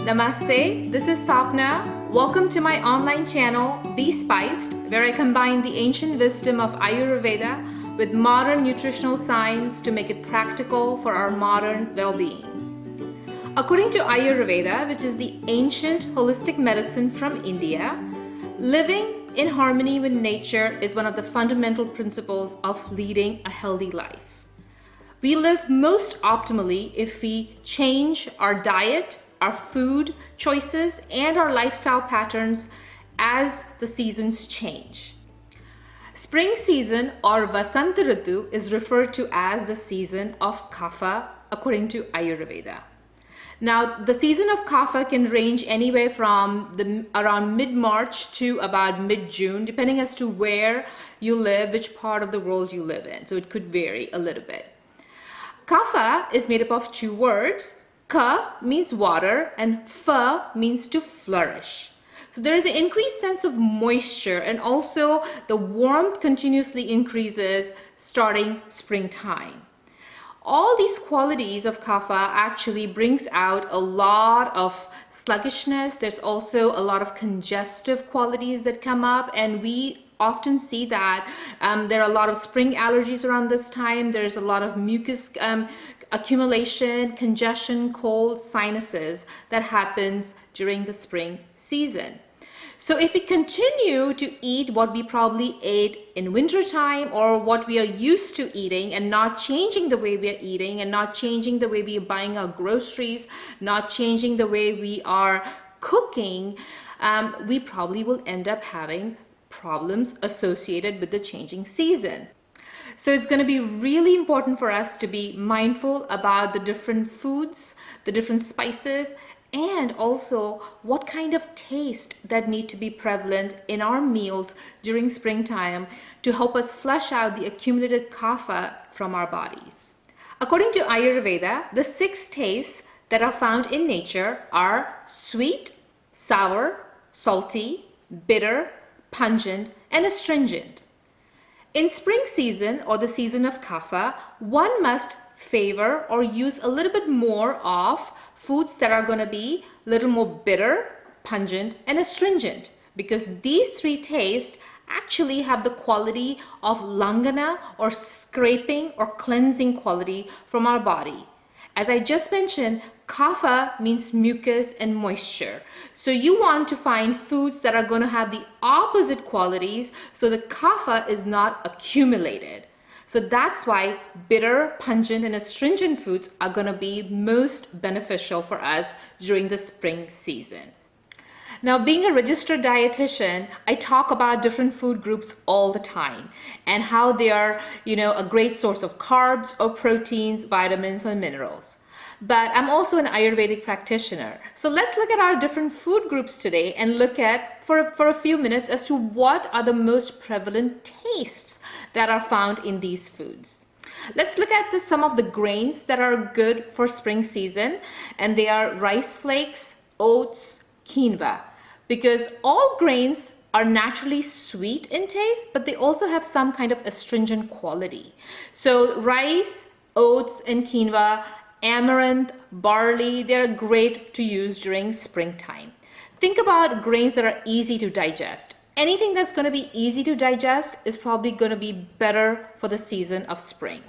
Namaste, this is Sapna. Welcome to my online channel, beSPICED, where I combine the ancient wisdom of Ayurveda with modern nutritional science to make it practical for our modern well-being. According to Ayurveda, which is the ancient holistic medicine from India, living in harmony with nature is one of the fundamental principles of leading a healthy life. We live most optimally if we change our diet, our food choices, and our lifestyle patterns as the seasons change. Spring season or Vasant Ritu is referred to as the season of Kapha according to Ayurveda. Now, the season of Kapha can range anywhere from around mid-March to about mid-June, depending as to where you live, which part of the world you live in. So it could vary a little bit. Kapha is made up of two words. Ka means water and Fa means to flourish. So there is an increased sense of moisture, and also the warmth continuously increases starting springtime. All these qualities of Kapha actually brings out a lot of sluggishness. There's also a lot of congestive qualities that come up, and we often see that there are a lot of spring allergies around this time. There's a lot of mucus accumulation, congestion, cold, sinuses that happens during the spring season. So if we continue to eat what we probably ate in winter time or what we are used to eating, and not changing the way we are eating, and not changing the way we are buying our groceries, not changing the way we are cooking, we probably will end up having problems associated with the changing season. So it's going to be really important for us to be mindful about the different foods, the different spices, and also what kind of taste that need to be prevalent in our meals during springtime to help us flush out the accumulated kapha from our bodies. According to Ayurveda, the 6 tastes that are found in nature are sweet, sour, salty, bitter, pungent, and astringent. In spring season or the season of kapha, one must favor or use a little bit more of foods that are going to be a little more bitter, pungent, and astringent, because these 3 tastes actually have the quality of langana or scraping or cleansing quality from our body. As I just mentioned, kapha means mucus and moisture. So you want to find foods that are going to have the opposite qualities so the kapha is not accumulated. So that's why bitter, pungent, and astringent foods are going to be most beneficial for us during the spring season. Now, being a registered dietitian, I talk about different food groups all the time and how they are, a great source of carbs or proteins, vitamins, or minerals. But I'm also an Ayurvedic practitioner. So let's look at our different food groups today and look at, for a few minutes, as to what are the most prevalent tastes that are found in these foods. Let's look at some of the grains that are good for spring season, and they are rice flakes, oats, quinoa, because all grains are naturally sweet in taste, but they also have some kind of astringent quality. So rice, oats, and quinoa, amaranth, barley, they're great to use during springtime. Think about grains that are easy to digest. Anything that's going to be easy to digest is probably going to be better for the season of spring.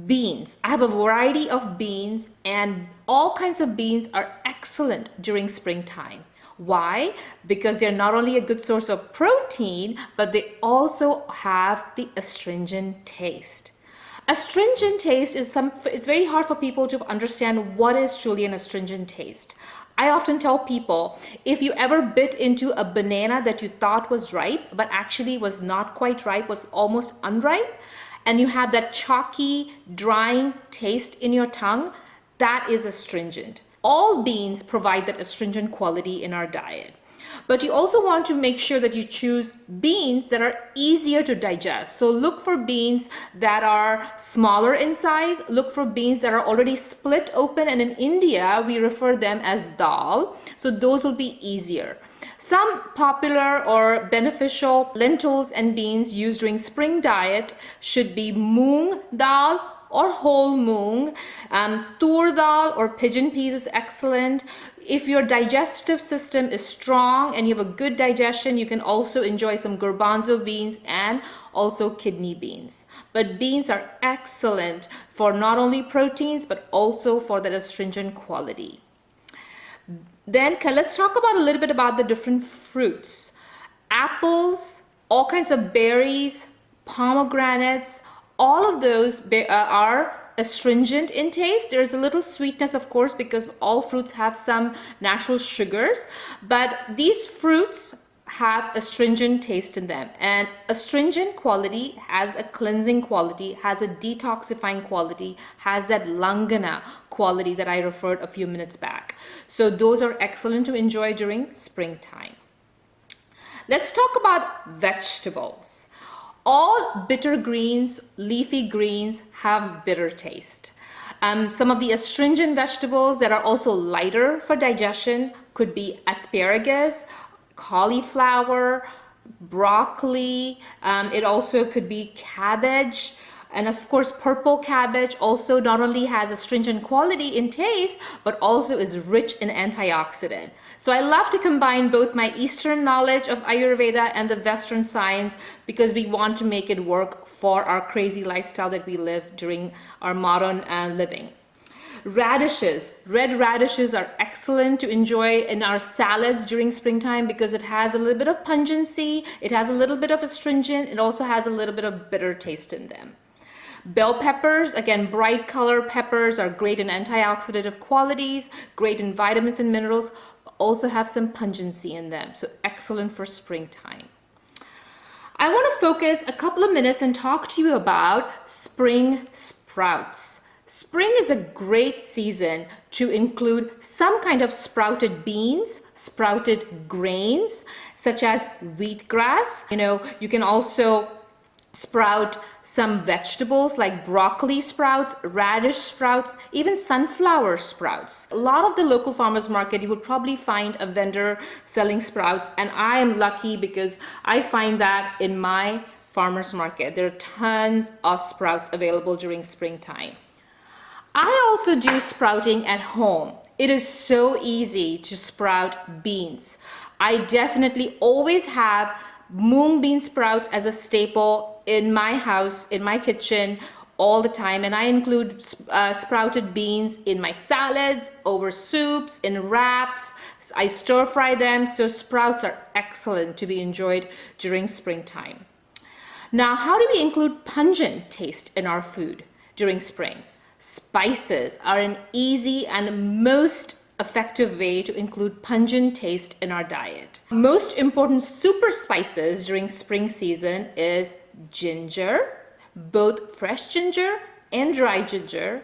Beans. I have a variety of beans, and all kinds of beans are excellent during springtime. Why? Because they're not only a good source of protein, but they also have the astringent taste. Astringent taste is it's very hard for people to understand what is truly an astringent taste. I often tell people, if you ever bit into a banana that you thought was ripe, but actually was not quite ripe, was almost unripe, and you have that chalky, drying taste in your tongue, that is astringent. All beans provide that astringent quality in our diet. But you also want to make sure that you choose beans that are easier to digest. So look for beans that are smaller in size. Look for beans that are already split open, and in India we refer them as dal. So those will be easier. Some popular or beneficial lentils and beans used during spring diet should be moong dal or whole moong. Tur dal or pigeon peas is excellent. If your digestive system is strong and you have a good digestion, you can also enjoy some garbanzo beans and also kidney beans. But beans are excellent for not only proteins, but also for that astringent quality. Then let's talk about a little bit about the different fruits. Apples, all kinds of berries, pomegranates, all of those are astringent in taste. There's a little sweetness, of course, because all fruits have some natural sugars, but these fruits have astringent taste in them, and astringent quality has a cleansing quality, has a detoxifying quality, has that langana quality that I referred a few minutes back. So those are excellent to enjoy during springtime. Let's talk about vegetables. All bitter greens, leafy greens have bitter taste. Some of the astringent vegetables that are also lighter for digestion could be asparagus, cauliflower, broccoli. It also could be cabbage. And of course, purple cabbage also not only has astringent quality in taste, but also is rich in antioxidant. So I love to combine both my Eastern knowledge of Ayurveda and the Western science, because we want to make it work for our crazy lifestyle that we live during our modern living. Radishes, red radishes are excellent to enjoy in our salads during springtime because it has a little bit of pungency, it has a little bit of astringent, it also has a little bit of bitter taste in them. Bell peppers, again, bright color peppers are great in antioxidative qualities, great in vitamins and minerals, but also have some pungency in them, so excellent for springtime. I want to focus a couple of minutes and talk to you about spring sprouts. Spring is a great season to include some kind of sprouted beans, sprouted grains, such as wheatgrass. You can also sprout some vegetables like broccoli sprouts, radish sprouts, even sunflower sprouts. A lot of the local farmers market, you will probably find a vendor selling sprouts, and I am lucky because I find that in my farmers market. There are tons of sprouts available during springtime. I also do sprouting at home. It is so easy to sprout beans. I definitely always have mung bean sprouts as a staple in my house, in my kitchen all the time, and I include sprouted beans in my salads, over soups, in wraps. I stir fry them, so sprouts are excellent to be enjoyed during springtime. Now, how do we include pungent taste in our food during spring? Spices are an easy and most effective way to include pungent taste in our diet. Most important super spices during spring season is ginger, both fresh ginger and dry ginger,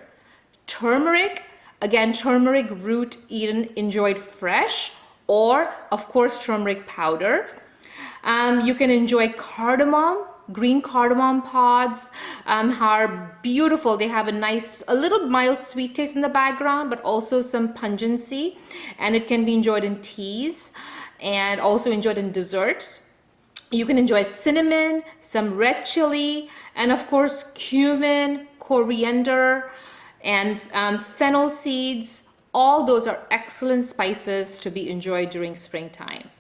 turmeric, again turmeric root eaten enjoyed fresh, or of course turmeric powder. You can enjoy cardamom. Green cardamom pods are beautiful. They have a little mild sweet taste in the background, but also some pungency, and it can be enjoyed in teas and also enjoyed in desserts. You can enjoy cinnamon, some red chili, and of course cumin, coriander, and fennel seeds. All those are excellent spices to be enjoyed during springtime.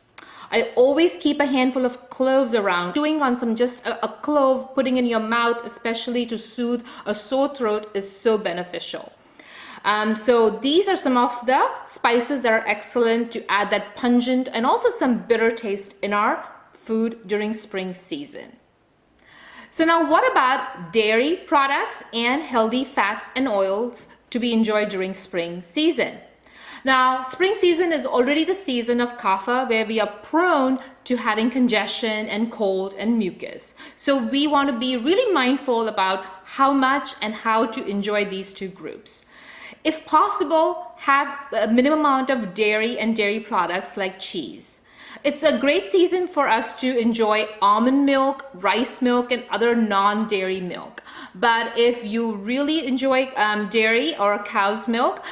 I always keep a handful of cloves around. Chewing on just a clove, putting in your mouth, especially to soothe a sore throat, is so beneficial. So these are some of the spices that are excellent to add that pungent and also some bitter taste in our food during spring season. So now what about dairy products and healthy fats and oils to be enjoyed during spring season? Now, spring season is already the season of kapha, where we are prone to having congestion and cold and mucus. So we want to be really mindful about how much and how to enjoy these two groups. If possible, have a minimum amount of dairy and dairy products like cheese. It's a great season for us to enjoy almond milk, rice milk, and other non-dairy milk. But if you really enjoy dairy or cow's milk,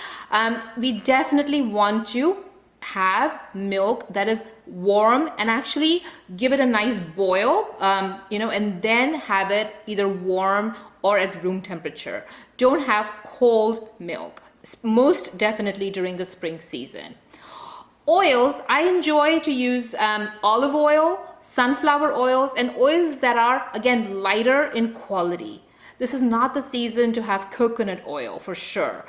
we definitely want to have milk that is warm and actually give it a nice boil, and then have it either warm or at room temperature. Don't have cold milk, most definitely during the spring season. Oils, I enjoy to use olive oil, sunflower oils, and oils that are, again, lighter in quality. This is not the season to have coconut oil for sure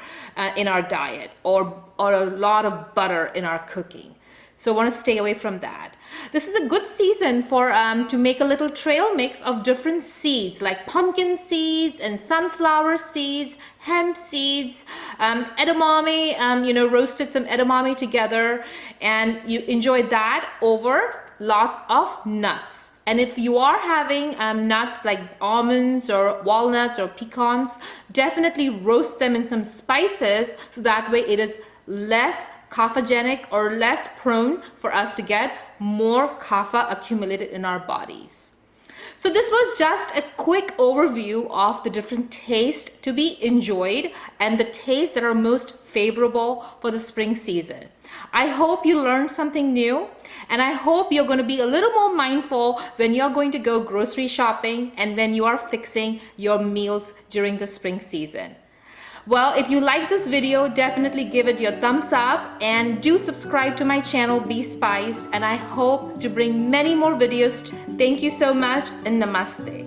in our diet, or a lot of butter in our cooking. So I want to stay away from that. This is a good season for to make a little trail mix of different seeds like pumpkin seeds and sunflower seeds, hemp seeds, edamame, roasted some edamame together, and you enjoy that over lots of nuts. And if you are having nuts like almonds or walnuts or pecans, definitely roast them in some spices so that way it is less kaphagenic or less prone for us to get more kapha accumulated in our bodies. So this was just a quick overview of the different tastes to be enjoyed and the tastes that are most favorable for the spring season. I hope you learned something new, and I hope you're going to be a little more mindful when you're going to go grocery shopping and when you are fixing your meals during the spring season. Well, if you like this video, definitely give it your thumbs up and do subscribe to my channel, beSPICED, and I hope to bring many more videos. Thank you so much and namaste.